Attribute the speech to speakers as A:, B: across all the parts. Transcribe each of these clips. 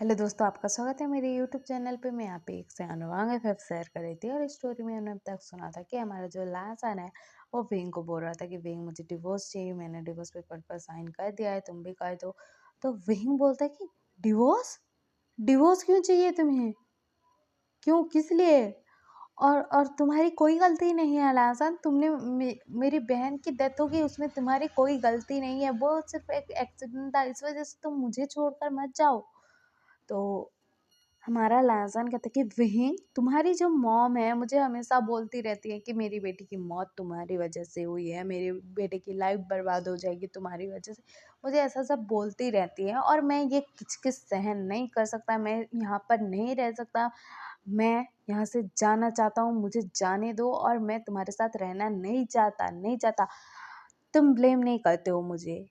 A: Hello दोस्तों, आपका स्वागत है मेरे यूट्यूब चैनल पे। मैं यहाँ पे एक से अनुवांग एफ शेयर कर रही थी और इस स्टोरी में हमने अब तक सुना था कि हमारा जो लासन है वो विंग को बोल रहा था कि विंग मुझे डिवोर्स चाहिए, मैंने डिवोर्स पेपर पर साइन कर दिया है, तुम भी कर दो। तो विंग बोलता है कि डिवोर्स डिवोर्स क्यों चाहिए तुम्हें, क्यों, किस लिए? और तुम्हारी कोई गलती नहीं है लासन, तुमने मेरी बहन की डेथ होगी उसमें तुम्हारी कोई गलती नहीं है, वो सिर्फ एक एक्सीडेंट था, इस वजह से तुम मुझे छोड़कर मत जाओ। तो हमारा लाज़ान कहता है कि वहीं तुम्हारी जो मॉम है मुझे हमेशा बोलती रहती है कि मेरी बेटी की मौत तुम्हारी वजह से हुई है, मेरे बेटे की लाइफ बर्बाद हो जाएगी तुम्हारी वजह से, मुझे ऐसा सब बोलती रहती है और मैं ये किचकिच सहन नहीं कर सकता, मैं यहाँ पर नहीं रह सकता, मैं यहाँ से जाना चाहता हूँ, मुझे जाने दो और मैं तुम्हारे साथ रहना नहीं चाहता, नहीं चाहता। तुम ब्लेम नहीं करते हो मुझे,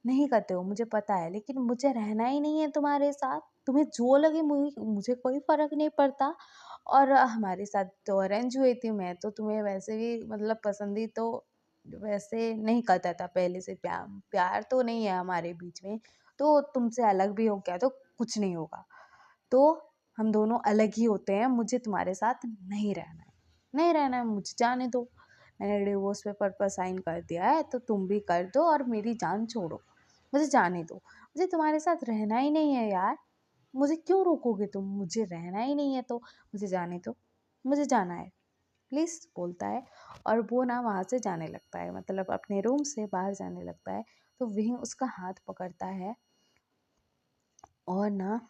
A: नहीं करते हो, मुझे पता है, लेकिन मुझे रहना ही नहीं है तुम्हारे साथ। तुम्हें जो लगे, मुझे कोई फ़र्क नहीं पड़ता। और हमारे साथ तो अरेंज हुई थी, मैं तो तुम्हें वैसे भी मतलब पसंद ही तो वैसे नहीं करता था पहले से, प्यार प्यार तो नहीं है हमारे बीच में, तो तुमसे अलग भी हो गया तो कुछ नहीं होगा। तो हम दोनों अलग ही होते हैं, मुझे तुम्हारे साथ नहीं रहना है, नहीं रहना है, मुझे जाने दो। मैंने डिवोर्स पेपर पर साइन कर दिया है तो तुम भी कर दो और मेरी जान छोड़ो, मुझे जाने दो। मुझे तुम्हारे साथ रहना ही नहीं है यार, मुझे क्यों रोकोगे तुम? मुझे रहना ही नहीं है तो मुझे जाने दो, मुझे जाना है, प्लीज़ बोलता है। और वो ना वहाँ से जाने लगता है, मतलब अपने रूम से बाहर जाने लगता है। तो वहीं उसका हाथ पकड़ता है और ना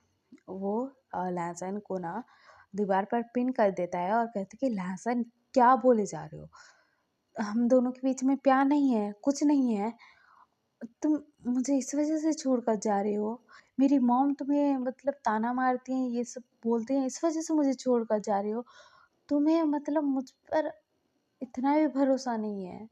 A: वो लहसुन को ना दीवार पर पिन कर देता है और कहते कि लहसुन, क्या बोले जा रहे हो? हम दोनों के बीच में प्यार नहीं है, कुछ नहीं है। तुम मुझे इस वजह से छोड़कर जा रहे हो? मेरी मॉम तुम्हें मतलब ताना मारती हैं, ये सब बोलते हैं, इस वजह से मुझे छोड़कर जा रहे हो? तुम्हें मतलब मुझ पर इतना भी भरोसा नहीं है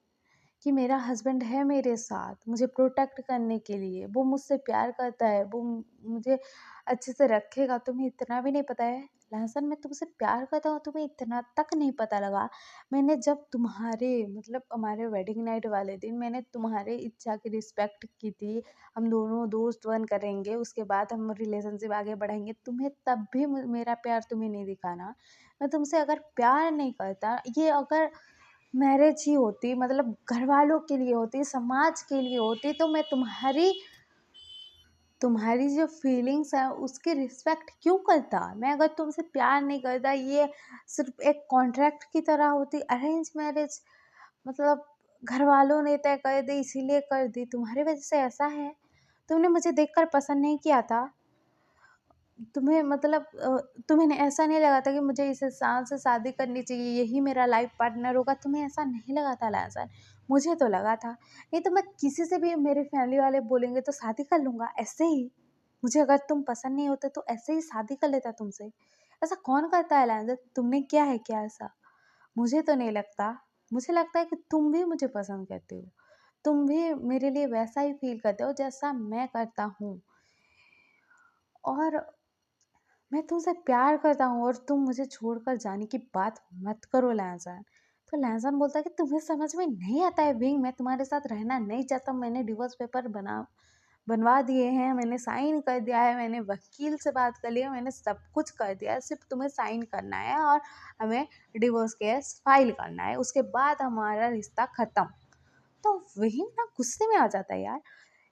A: कि मेरा हस्बैंड है मेरे साथ, मुझे प्रोटेक्ट करने के लिए, वो मुझसे प्यार करता है, वो मुझे अच्छे से रखेगा, तुम्हें इतना भी नहीं पता है? लहसुन, मैं तुमसे प्यार करता हूँ, तुम्हें इतना तक नहीं पता लगा? मैंने जब तुम्हारे मतलब हमारे वेडिंग नाइट वाले दिन मैंने तुम्हारे इच्छा की रिस्पेक्ट की थी, हम दोनों दोस्त बन करेंगे, उसके बाद हम रिलेशनशिप आगे बढ़ाएंगे, तुम्हें तब भी मेरा प्यार तुम्हें नहीं दिखा ना? मैं तुमसे अगर प्यार नहीं करता, ये अगर मैरिज ही होती, मतलब घरवालों के लिए होती, समाज के लिए होती, तो मैं तुम्हारी तुम्हारी जो फीलिंग्स है उसकी रिस्पेक्ट क्यों करता? मैं अगर तुमसे प्यार नहीं करता, ये सिर्फ एक कॉन्ट्रैक्ट की तरह होती, अरेंज मैरिज मतलब घर वालों ने तय कर दी इसीलिए कर दी, तुम्हारी वजह से ऐसा है? तुमने मुझे देखकर पसंद नहीं किया था? तुम्हें मतलब तुम्हें ऐसा नहीं लगा था कि मुझे इस इंसान से शादी करनी चाहिए, यही मेरा लाइफ पार्टनर होगा? तुम्हें ऐसा नहीं लगा था लाज़र? मुझे तो लगा था। नहीं तो मैं किसी से भी, मेरे फैमिली वाले बोलेंगे तो शादी कर लूँगा ऐसे ही। मुझे अगर तुम पसंद नहीं होते तो ऐसे ही शादी कर लेता तुमसे। ऐसा कौन करता है लाज़र? तुमने किया है क्या ऐसा? मुझे तो नहीं लगता। मुझे लगता है कि तुम भी मुझे पसंद करते हो। तुम भी मेरे लिए वैसा ही फ़ील करते हो जैसा मैं करता हूँ। और मैं तुमसे प्यार करता हूँ और तुम मुझे छोड़कर जाने की बात मत करो लहज़ान। तो लहज़ान बोलता है कि तुम्हें समझ में नहीं आता है विंग, मैं तुम्हारे साथ रहना नहीं चाहता, मैंने डिवोर्स पेपर बनवा दिए हैं, मैंने साइन कर दिया है, मैंने वकील से बात कर लिया, मैंने सब कुछ कर दिया है, सिर्फ तुम्हें साइन करना है और हमें डिवोर्स केस फाइल करना है, उसके बाद हमारा रिश्ता ख़त्म। तो विंग ना गुस्से में आ जाता है, यार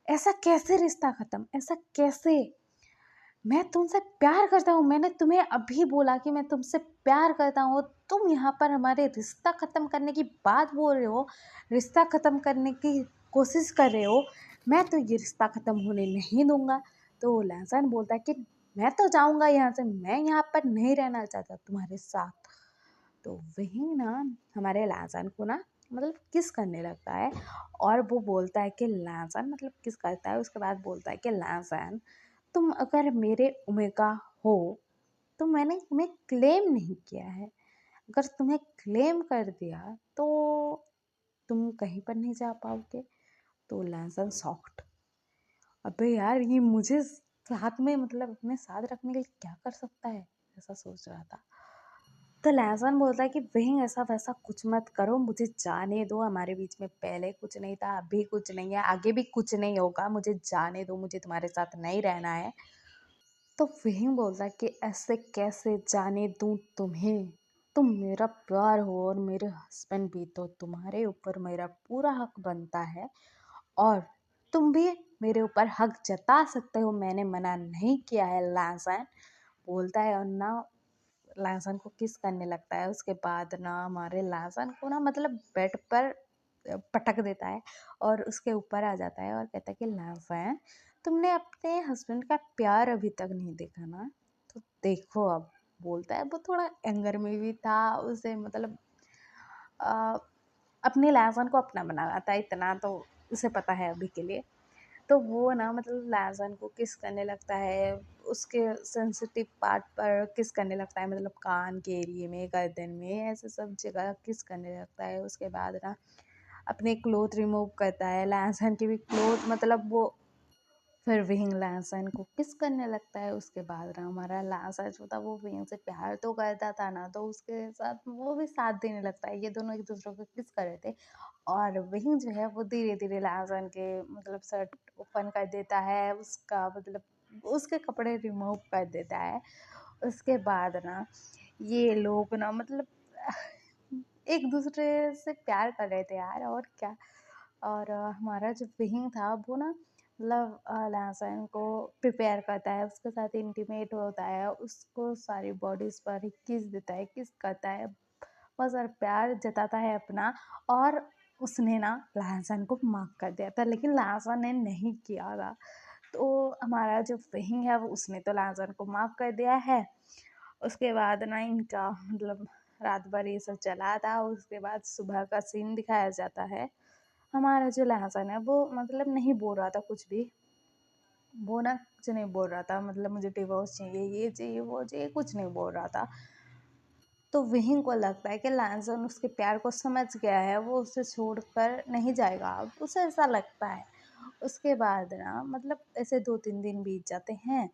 A: ऐसा कैसे रिश्ता ख़त्म, ऐसा कैसे? मैं तुमसे प्यार करता हूँ, मैंने तुम्हें अभी बोला कि मैं तुमसे प्यार करता हूँ, तुम यहाँ पर हमारे रिश्ता ख़त्म करने की बात बोल रहे हो, रिश्ता ख़त्म करने की कोशिश कर रहे हो। मैं तो ये रिश्ता ख़त्म होने नहीं दूँगा। तो लहसुन बोलता है कि मैं तो जाऊँगा यहाँ से, मैं यहाँ पर नहीं रहना चाहता तुम्हारे साथ। तो वही ना हमारे लहसुन को ना मतलब किस करने लगता है और वो बोलता है कि लहसुन मतलब किस करता है, उसके बाद बोलता है कि लहसुन, तुम अगर मेरे ओमेगा हो तो मैंने तुम्हें क्लेम नहीं किया है, अगर तुम्हें क्लेम कर दिया तो तुम कहीं पर नहीं जा पाओगे। तो लहसुन सॉफ्ट, अबे यार ये मुझे साथ में मतलब अपने साथ रखने के लिए क्या कर सकता है, ऐसा सोच रहा था। तो लहसुन बोलता है कि वहीं ऐसा वैसा कुछ मत करो, मुझे जाने दो, हमारे बीच में पहले कुछ नहीं था, अभी कुछ नहीं है, आगे भी कुछ नहीं होगा, मुझे जाने दो, मुझे तुम्हारे साथ नहीं रहना है। तो वही बोलता है कि ऐसे कैसे जाने दूँ तुम्हें, तुम मेरा प्यार हो और मेरे हस्बैंड भी, तो तुम्हारे ऊपर मेरा पूरा हक बनता है और तुम भी मेरे ऊपर हक जता सकते हो, मैंने मना नहीं किया है। लैसन बोलता है और ना लहसुन को किस करने लगता है। उसके बाद ना हमारे लहसुन को ना मतलब बेड पर पटक देता है और उसके ऊपर आ जाता है और कहता है कि लहसुन, तुमने अपने हस्बैंड का प्यार अभी तक नहीं देखा ना, तो देखो अब। बोलता है, वो थोड़ा एंगर में भी था, उसे मतलब अ, अपने लहसुन को अपना बनाना था, इतना तो उसे पता है अभी के लिए। तो वो ना मतलब लहसुन को किस करने लगता है, उसके सेंसिटिव पार्ट पर किस करने लगता है, मतलब कान के एरिए में, गर्दन में, ऐसे सब जगह किस करने लगता है। उसके बाद ना अपने क्लोथ रिमूव करता है, लहसुन की भी क्लोथ, मतलब वो फिर विंग लहसुन को किस करने लगता है। उसके बाद ना हमारा लहसुन जो था वो विंग से प्यार तो करता था ना, तो उसके साथ वो भी साथ देने लगता है, ये दोनों एक दूसरे को किस कर रहे थे। और विंग जो है वो धीरे धीरे लहसुन के मतलब शर्ट ओपन कर देता है, उसका मतलब उसके कपड़े रिमूव कर देता है। उसके बाद ना ये लोग ना मतलब एक दूसरे से प्यार कर रहे थे यार, और क्या। और हमारा जो विंग था वो ना मतलब लहसुन को प्रिपेयर करता है, उसके साथ इंटीमेट होता है, उसको सारी बॉडीज पर किस देता है, किस करता है, बहुत सारा प्यार जताता है अपना। और उसने ना लहसुन को माफ कर दिया था, लेकिन लहसुन ने नहीं किया था। तो हमारा जो विंग है वो उसने तो लहसुन को माफ कर दिया है। उसके बाद ना इनका मतलब रात भर ये सब चला था। उसके बाद सुबह का सीन दिखाया जाता है। हमारा जो लहसुन है वो मतलब नहीं बोल रहा था कुछ भी, वो ना कुछ नहीं बोल रहा था, मतलब मुझे डिवोर्स चाहिए, ये चाहिए, वो चाहिए, कुछ नहीं बोल रहा था। तो वहीं को लगता है कि लैंसन उसके प्यार को समझ गया है, वो उसे छोड़कर नहीं जाएगा, अब उसे ऐसा लगता है। उसके बाद ना मतलब ऐसे 2-3 दिन बीत जाते हैं।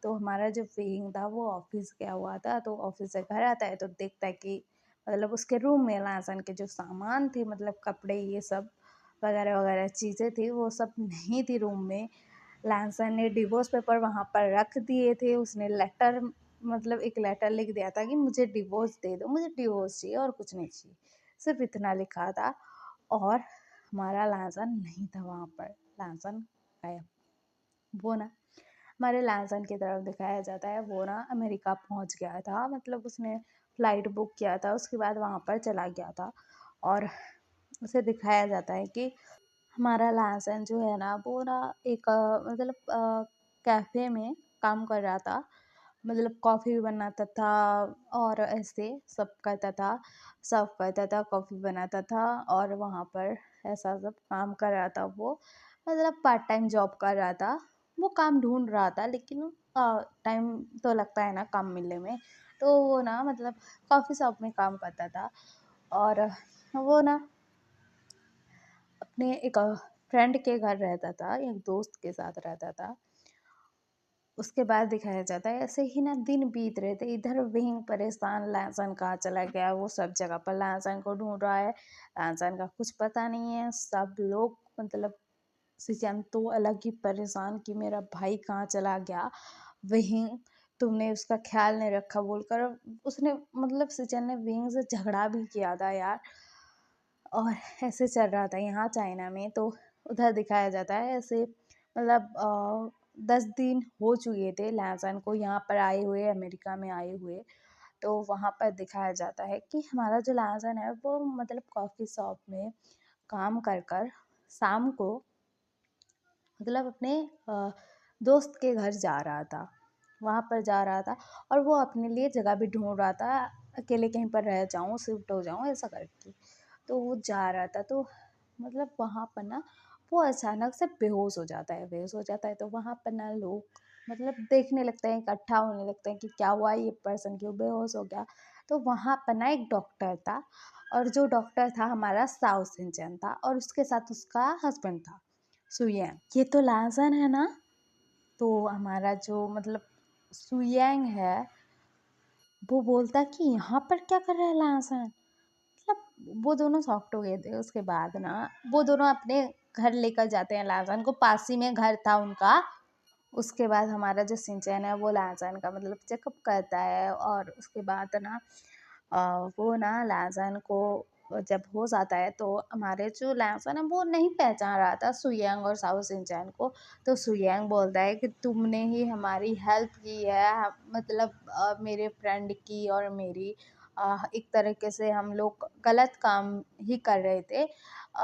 A: तो हमारा जो विंग था वो ऑफिस गया हुआ था, तो ऑफिस से घर आता है तो देखता है कि मतलब उसके रूम में लहसुन के जो सामान थे, मतलब कपड़े ये सब वगैरह वगैरह चीज़ें थी, वो सब नहीं थी रूम में। लैंसन ने डिवोर्स पेपर वहाँ पर रख दिए थे, उसने लेटर मतलब एक लेटर लिख दिया था कि मुझे डिवोर्स दे दो, मुझे डिवोर्स चाहिए और कुछ नहीं चाहिए, सिर्फ इतना लिखा था। और हमारा लैंसन नहीं था वहाँ पर, लैंसन गायब। वो ना हमारे लैंसन की तरफ दिखाया जाता है, वो ना अमेरिका पहुँच गया था, मतलब उसने फ़्लाइट बुक किया था, उसके बाद वहाँ पर चला गया था। और उसे दिखाया जाता है कि हमारा लहसुन जो है ना वो ना एक मतलब कैफ़े में काम कर रहा था, मतलब कॉफ़ी भी बनाता था और ऐसे सब करता था, सर्व करता था, कॉफ़ी बनाता था और वहाँ पर ऐसा सब काम कर रहा था वो, मतलब पार्ट टाइम जॉब कर रहा था। वो काम ढूँढ रहा था, लेकिन टाइम तो लगता है ना काम मिलने में, तो वो ना मतलब कॉफ़ी शॉप में काम करता था। और वो ना अपने एक फ्रेंड के घर रहता था, एक दोस्त के साथ रहता था। उसके बाद दिखाया जाता है ऐसे ही ना दिन बीत रहे थे, इधर विंग परेशान, लहसुन कहाँ चला गया, वो सब जगह पर लहसुन को ढूंढ रहा है, लहसुन का कुछ पता नहीं है। सब लोग मतलब सिचन तो अलग ही परेशान कि मेरा भाई कहाँ चला गया, विंग तुमने उसका ख्याल नहीं रखा बोलकर। उसने मतलब सिचन ने विंग से झगड़ा भी किया था यार। और ऐसे चल रहा था यहाँ चाइना में, तो उधर दिखाया जाता है ऐसे मतलब 10 दिन हो चुके थे लहसुन को यहाँ पर आए हुए, अमेरिका में आए हुए। तो वहाँ पर दिखाया जाता है कि हमारा जो लहसुन है वो मतलब कॉफ़ी शॉप में काम कर कर शाम को मतलब अपने दोस्त के घर जा रहा था, वहाँ पर जा रहा था और वो अपने लिए जगह भी ढूंढ रहा था, अकेले कहीं पर रह जाऊँ, शिफ्ट हो जाऊँ ऐसा करके। तो वो जा रहा था, तो मतलब वहाँ पर ना वो अचानक से बेहोश हो जाता है, बेहोश हो जाता है। तो वहाँ पर ना लोग मतलब देखने लगते हैं, इकट्ठा होने लगते हैं कि क्या हुआ, ये पर्सन क्यों बेहोश हो गया। तो वहाँ पर ना एक डॉक्टर था, और जो डॉक्टर था हमारा साउथ इंडियन था, और उसके साथ उसका हस्बैंड था सुयैंग। ये तो लाजन है ना। तो हमारा जो मतलब सुयैंग है वो बोलता कि यहाँ पर क्या कर रहा है लाजन, मतलब वो दोनों सॉफ्ट हो गए थे। उसके बाद ना वो दोनों अपने घर लेकर जाते हैं लाजन को, पास ही में घर था उनका।
B: उसके बाद हमारा जो सिंचैन है वो लहसुन का मतलब चेकअप करता है, और उसके बाद ना वो ना लहसुन को जब हो जाता है तो हमारे जो लहसुन है वो नहीं पहचान रहा था सुयांग और साहू सिंचैन को। तो सुयांग बोलता है कि तुमने ही हमारी हेल्प की है, मतलब मेरे फ्रेंड की और मेरी, एक तरीके से हम लोग गलत काम ही कर रहे थे,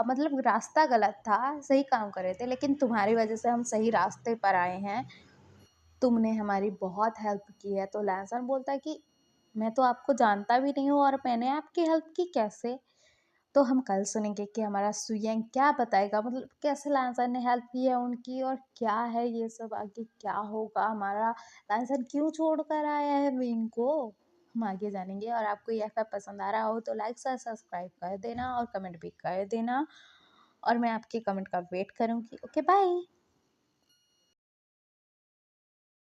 B: मतलब रास्ता गलत था, सही काम कर रहे थे, लेकिन तुम्हारी वजह से हम सही रास्ते पर आए हैं, तुमने हमारी बहुत हेल्प की है। तो लहसुन बोलता है कि मैं तो आपको जानता भी नहीं हूँ और मैंने आपकी हेल्प की कैसे? तो हम कल सुनेंगे कि हमारा सुयंग क्या बताएगा, मतलब कैसे लहसुन ने हेल्प की है उनकी, और क्या है ये सब, आगे क्या होगा, हमारा लहसुन क्यों छोड़ कर आया है विंग को, हम आगे जानेंगे। और आपको ये एफएफ पसंद आ रहा हो तो लाइक से सब्सक्राइब कर देना और कमेंट भी कर देना, और मैं आपके कमेंट का वेट करूँगी। Okay bye.